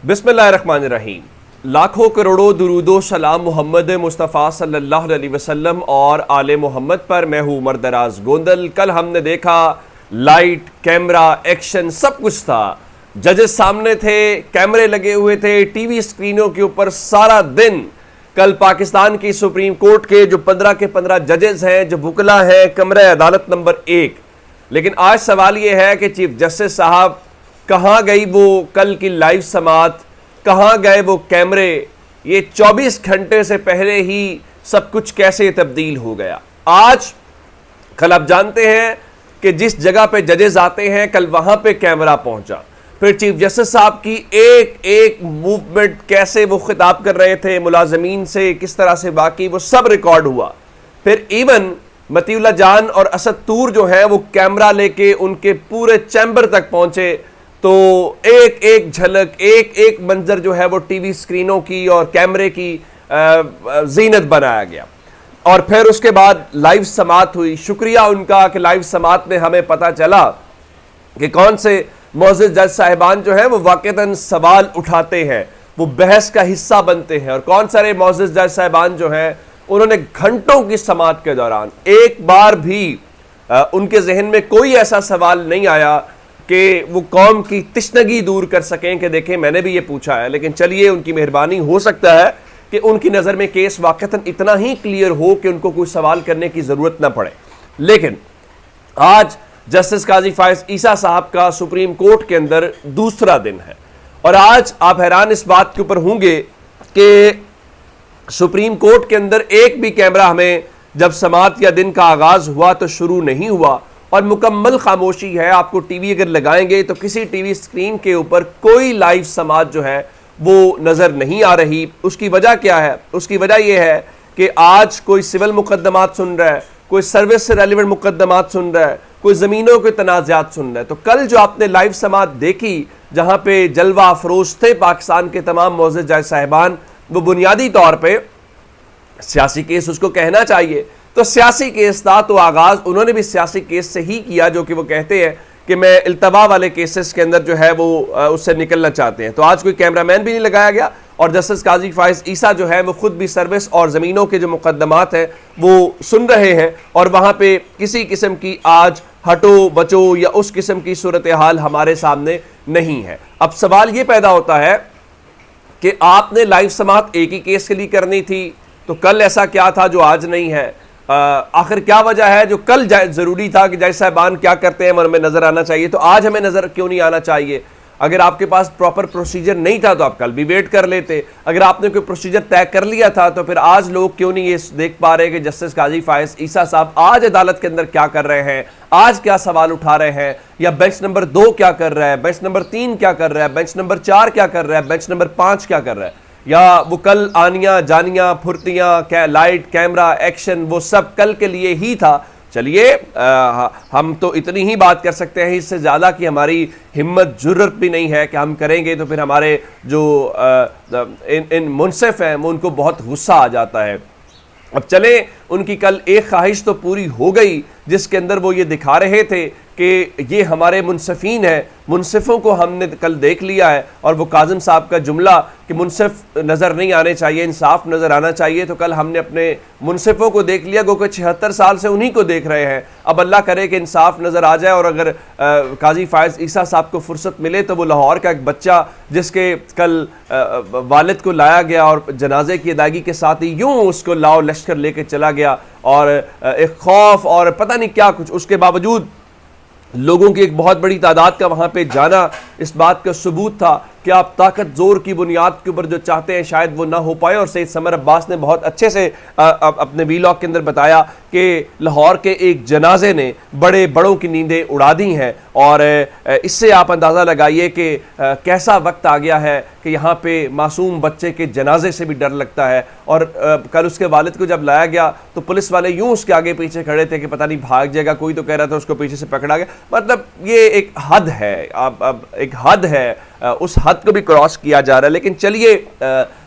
बिस्मिल्लाहिर्रहमानिर्रहीम। लाखों करोड़ों दुरूदो सलाम मोहम्मद मुस्तफ़ा सल्लल्लाहु अलैहि वसल्लम और आले मोहम्मद पर। मैं हूँ उमर दराज गोंदल। कल हमने देखा लाइट, कैमरा, एक्शन सब कुछ था। जजेस सामने थे, कैमरे लगे हुए थे, टीवी स्क्रीनों के ऊपर सारा दिन। कल पाकिस्तान की सुप्रीम कोर्ट के जो 15 के 15 जजेस हैं, जो वकला हैं, कमरा अदालत नंबर 1। लेकिन आज सवाल यह है कि चीफ जस्टिस साहब कहाँ गई वो कल की लाइव समात, कहाँ गए वो कैमरे? ये 24 घंटे से पहले ही सब कुछ कैसे तब्दील हो गया। आज कल आप जानते हैं कि जिस जगह पे जजेस आते हैं, कल वहां पे कैमरा पहुंचा। फिर चीफ जस्टिस साहब की एक एक मूवमेंट, कैसे वो खिताब कर रहे थे मुलाजमीन से, किस तरह से, बाकी वो सब रिकॉर्ड हुआ। फिर इवन मतीउल्लाह जान और असद तूर जो है वो कैमरा लेके उनके पूरे चैम्बर तक पहुंचे। तो एक एक झलक, एक एक मंजर जो है वो टीवी स्क्रीनों की और कैमरे की जीनत बनाया गया। और फिर उसके बाद लाइव समात हुई। शुक्रिया उनका कि लाइव समात में हमें पता चला कि कौन से मोअज़्ज़िज़ जज साहिबान जो है वो वाक़तन सवाल उठाते हैं, वो बहस का हिस्सा बनते हैं, और कौन सारे मोअज़्ज़िज़ जज साहिबान जो हैं उन्होंने घंटों की समात के दौरान एक बार भी उनके जहन में कोई ऐसा सवाल नहीं आया कि वो कौम की तिश्नगी दूर कर सकें कि देखें मैंने भी ये पूछा है। लेकिन चलिए, उनकी मेहरबानी, हो सकता है कि उनकी नज़र में केस वाक़तन इतना ही क्लियर हो कि उनको कोई सवाल करने की ज़रूरत ना पड़े। लेकिन आज जस्टिस काजी फायज ईसा साहब का सुप्रीम कोर्ट के अंदर दूसरा दिन है, और आज आप हैरान इस बात के ऊपर होंगे कि सुप्रीम कोर्ट के अंदर एक भी कैमरा हमें जब समात या दिन का आगाज़ हुआ तो शुरू नहीं हुआ, और मुकम्मल खामोशी है। आपको टीवी अगर लगाएंगे तो किसी टीवी स्क्रीन के ऊपर कोई लाइव समात जो है वो नज़र नहीं आ रही। उसकी वजह क्या है? उसकी वजह यह है कि आज कोई सिविल मुकदमात सुन रहा है, कोई सर्विस से रेलिवेंट मुकदमात सुन रहा है, कोई ज़मीनों के तनाज़ात सुन रहा है। तो कल जो आपने लाइव समात देखी, जहाँ पे जलवा अफरोज थे पाकिस्तान के तमाम मोअज़्ज़िज़ जज साहिबान, वो बुनियादी तौर पर सियासी केस उसको कहना चाहिए, तो सियासी केस था। तो आगाज़ उन्होंने भी सियासी केस से ही किया, जो कि वो कहते हैं कि मैं इल्तवा वाले केसेस के अंदर जो है वो उससे निकलना चाहते हैं। तो आज कोई कैमरामैन भी नहीं लगाया गया, और जस्टिस काजी फायज ईसा जो है वो खुद भी सर्विस और ज़मीनों के जो मुकदमात हैं वो सुन रहे हैं, और वहाँ पे किसी किस्म की आज हटो बचो या उस किस्म की सूरत हाल हमारे सामने नहीं है। अब सवाल ये पैदा होता है कि आपने लाइव समात एक ही केस के लिए करनी थी, तो कल ऐसा क्या था जो आज नहीं है? आखिर क्या वजह है जो कल ज़रूरी था कि जज साहिबान क्या करते हैं हमें नज़र आना चाहिए, तो आज हमें नज़र क्यों नहीं आना चाहिए? अगर आपके पास प्रॉपर प्रोसीजर नहीं था तो आप कल भी वेट कर लेते। अगर आपने कोई प्रोसीजर तय कर लिया था तो फिर आज लोग क्यों नहीं ये देख पा रहे कि जस्टिस काजी फायज ईसा साहब आज अदालत के अंदर क्या कर रहे हैं, आज क्या सवाल उठा रहे हैं, या बेंच नंबर 2 क्या कर रहा है, बेंच नंबर 3 क्या कर रहा है, बेंच नंबर 4 क्या कर रहा है, बेंच नंबर 5 क्या कर रहा है? या वो कल आनियाँ जानियाँ फुर्तियाँ, लाइट, कैमरा, एक्शन, वो सब कल के लिए ही था। चलिए, हम तो इतनी ही बात कर सकते हैं, इससे ज़्यादा की हमारी हिम्मत जुर्रत भी नहीं है कि हम करेंगे तो फिर हमारे जो इन मुनसिफ हैं वो उनको बहुत गुस्सा आ जाता है। अब चले, उनकी कल एक ख्वाहिश तो पूरी हो गई जिसके अंदर वो ये दिखा रहे थे कि ये हमारे मुनसिफीन हैं, मुनसिफों को हमने कल देख लिया है। और वो काज़िम साहब का जुमला कि मुनसिफ नज़र नहीं आने चाहिए, इंसाफ नज़र आना चाहिए, तो कल हमने अपने मुनसिफों को देख लिया, गो कि 76 साल से उन्हीं को देख रहे हैं। अब अल्लाह करे कि इंसाफ नज़र आ जाए, और अगर काजी फायज ईसा साहब को फुर्सत मिले तो वो लाहौर का एक बच्चा जिसके कल वालिद को लाया गया और जनाजे की अदायगी के साथ ही यूँ उसको लाओ लश्कर लेके चला गया, और एक खौफ और पता नहीं क्या कुछ, उसके बावजूद लोगों की एक बहुत बड़ी तादाद का वहाँ पे जाना इस बात का सबूत था कि आप ताकत जोर की बुनियाद के ऊपर जो चाहते हैं शायद वो ना हो पाए। और सैयद समर अब्बास ने बहुत अच्छे से अपने वीलॉग के अंदर बताया कि लाहौर के एक जनाजे ने बड़े बड़ों की नींदें उड़ा दी हैं, और इससे आप अंदाज़ा लगाइए कि कैसा वक्त आ गया है कि यहाँ पे मासूम बच्चे के जनाजे से भी डर लगता है। और कल उसके वालिद को जब लाया गया तो पुलिस वाले यूँ उसके आगे पीछे खड़े थे कि पता नहीं भाग जाएगा, कोई तो कह रहा था उसको पीछे से पकड़ा गया। मतलब ये एक हद है, अब एक हद है, उस हद को भी क्रॉस किया जा रहा है। लेकिन चलिए,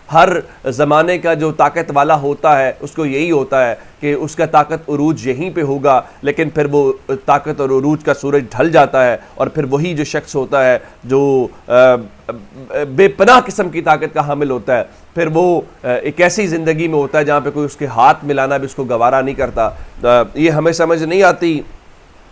हर ज़माने का जो ताकत वाला होता है उसको यही होता है कि उसका ताकत उरूज यहीं पे होगा, लेकिन फिर वो ताकत और उरूज का सूरज ढल जाता है और फिर वही जो शख्स होता है जो बेपनाह किस्म की ताकत का हामिल होता है, फिर वो एक ऐसी ज़िंदगी में होता है जहाँ पे कोई उसके हाथ मिलाना भी उसको गवारा नहीं करता। ये हमें समझ नहीं आती।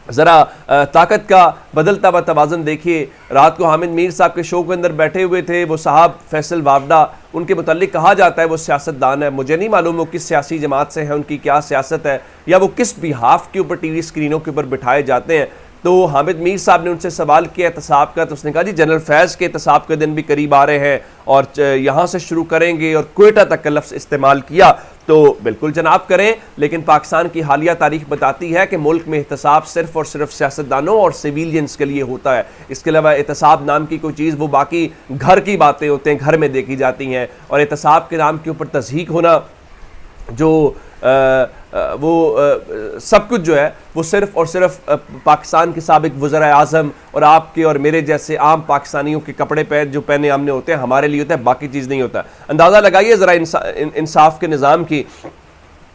ज़रा ताकत का बदलता हुआ तवाज़न देखिए। रात को हामिद मीर साहब के शो के अंदर बैठे हुए थे वो साहब फैसल वावडा, उनके मुतालिक कहा जाता है वो सियासतदान है। मुझे नहीं मालूम वो किस सियासी जमात से हैं, उनकी क्या सियासत है, या वो किस बिहाफ के ऊपर टीवी स्क्रीनों के ऊपर बिठाए जाते हैं। तो हामिद मीर साहब ने उनसे सवाल किया एहतसाब का, तो उसने कहा जी जनरल फैज़ के एहतसाब के दिन भी करीब आ रहे हैं और यहाँ से शुरू करेंगे, और क्वेटा तक का लफ्ज़ इस्तेमाल किया। तो बिल्कुल जनाब करें, लेकिन पाकिस्तान की हालिया तारीख बताती है कि मुल्क में एहतसाब सिर्फ और सिर्फ सियासतदानों और सिविलियंस के लिए होता है। इसके अलावा एहतसाब नाम की कोई चीज़ वो बाकी घर की बातें होते हैं, घर में देखी जाती हैं। और एहतसाब के नाम के ऊपर तज़हीक होना जो सब कुछ जो है वो सिर्फ और सिर्फ पाकिस्तान के साबिक वज़रा आज़म और आपके और मेरे जैसे आम पाकिस्तानियों के कपड़े पैर जो पहने हमने होते हैं हमारे लिए होता है, बाकी चीज़ नहीं होता। अंदाज़ा लगाइए ज़रा इंसाफ के निज़ाम की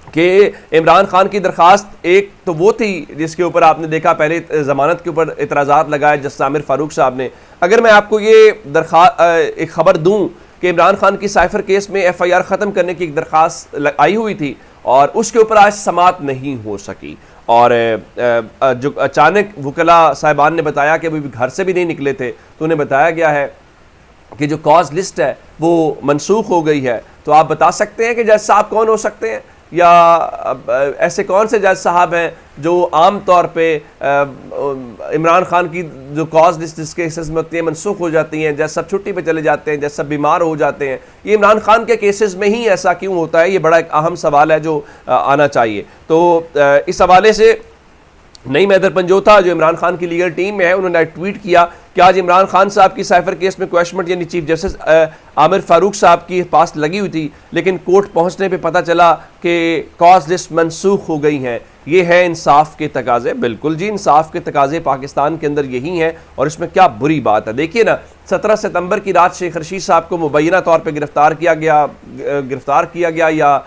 कि इमरान खान की दरख्वास्त एक तो वो थी जिसके ऊपर आपने देखा पहले ज़मानत के ऊपर इतराज़ात लगाए जस्टिस आमिर फ़ारूक साहब ने। अगर मैं आपको ये एक ख़बर दूँ कि इमरान खान की साइफर केस में FIR ख़त्म करने की एक दरख्वास्त आई हुई थी और उसके ऊपर आज समाअत नहीं हो सकी, और जो अचानक वकला साहिबान ने बताया कि अभी घर से भी नहीं निकले थे, तो उन्हें बताया गया है कि जो कॉज लिस्ट है वो मनसूख हो गई है। तो आप बता सकते हैं कि जज साहब कौन हो सकते हैं, या ऐसे कौन से जज साहब हैं जो आम तौर पे इमरान खान की जो कॉज लिस्ट जिसके केसेस में होती है मनसूख हो जाती हैं, जज सब छुट्टी पे चले जाते हैं, जज सब बीमार हो जाते हैं, ये इमरान खान के केसेस में ही ऐसा क्यों होता है? ये बड़ा एक अहम सवाल है जो आना चाहिए। तो इस हवाले से नई मैदर पंजोथा जो इमरान खान की लीगल टीम में है, उन्होंने ट्वीट किया कि आज इमरान खान साहब की साइफर केस में क्वेश्चन यानी चीफ जस्टिस आमिर फारूक साहब की पास लगी हुई थी, लेकिन कोर्ट पहुंचने पे पता चला कि कॉज लिस्ट मनसूख हो गई हैं। ये है इंसाफ के तकाजे। बिल्कुल जी, इंसाफ के तकाजे पाकिस्तान के अंदर यही हैं, और इसमें क्या बुरी बात है। देखिए ना, 17 सितंबर की रात शेख रशीद साहब को मुबैना तौर पर गिरफ्तार किया गया या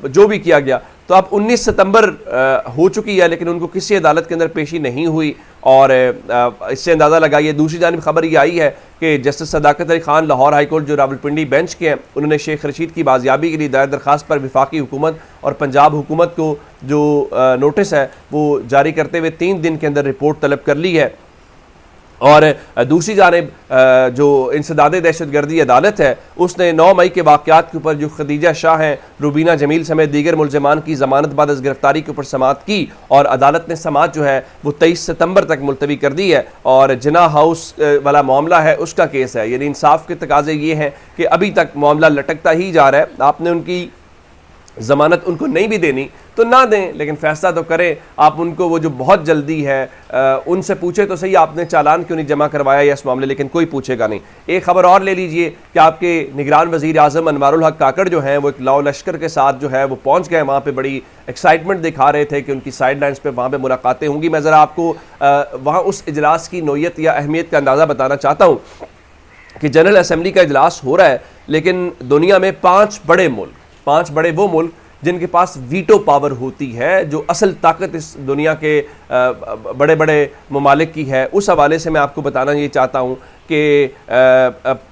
जो भी किया गया, तो अब 19 सितंबर हो चुकी है, लेकिन उनको किसी अदालत के अंदर पेशी नहीं हुई। और इससे अंदाज़ा लगाइए, दूसरी जानिब खबर ये आई है कि जस्टिस सदाकत अली खान लाहौर हाईकोर्ट जो रावलपिंडी बेंच के हैं, उन्होंने शेख रशीद की बाजियाबी के लिए दायर दरख्वास्त पर वफाकी हुकूमत और पंजाब हुकूमत को जो नोटिस है वो जारी करते हुए 3 दिन के अंदर रिपोर्ट तलब कर ली है। और दूसरी जानिब जो इंसदाद दहशतगर्दी अदालत है उसने 9 मई के वाक़यात के ऊपर जो खदीजा शाह हैं, रुबीना जमील समेत दीगर मुलजमान की ज़मानत बाद अज़ गिरफ्तारी के ऊपर समाअत की, और अदालत ने समाअत जो है वो 23 सितंबर तक मुलतवी कर दी है। और जिना हाउस वाला मामला है उसका केस है, यानी इंसाफ के तकाजे ये हैं कि अभी तक मामला लटकता ही जा रहा है। आपने उनकी ज़मानत उनको नहीं भी देनी तो ना दें, लेकिन फैसला तो करें। आप उनको वो जो बहुत जल्दी है उनसे पूछे तो सही आपने चालान क्यों नहीं जमा करवाया या इस मामले, लेकिन कोई पूछेगा नहीं। एक खबर और ले लीजिए कि आपके निगरान वज़ीर आज़म अनवारुल हक काकड़ जो हैं वो एक लाओ लश्कर के साथ जो है वो पहुँच गए वहाँ पर, बड़ी एक्साइटमेंट दिखा रहे थे कि उनकी साइड लाइन्स पर वहाँ पर मुलाकातें होंगी। मैं ज़रा आपको वहाँ उस इजलास की नोयत या अहमियत का अंदाज़ा बताना चाहता हूँ कि जनरल असम्बली का इजलास हो रहा है, लेकिन दुनिया में 5 बड़े वो मुल्क जिनके पास वीटो पावर होती है, जो असल ताकत इस दुनिया के बड़े बड़े ममालिक की है, उस हवाले से मैं आपको बताना ये चाहता हूँ कि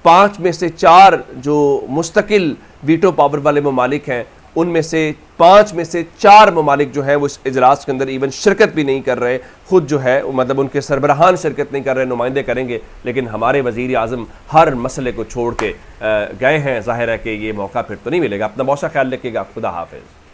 5 में से 4 जो मुस्तकिल वीटो पावर वाले ममालिक हैं, उनमें से 5 में से 4 ममालिक जो हैं वो इस इजलास के अंदर इवन शिरकत भी नहीं कर रहे। खुद जो है मतलब उनके सरबराहान शिरकत नहीं कर रहे, नुमाइंदे करेंगे, लेकिन हमारे वज़ीर आज़म हर मसले को छोड़ के गए हैं। ज़ाहिर है कि ये मौका फिर तो नहीं मिलेगा। अपना बहुत सा ख्याल रखिएगा। खुदा हाफिज़।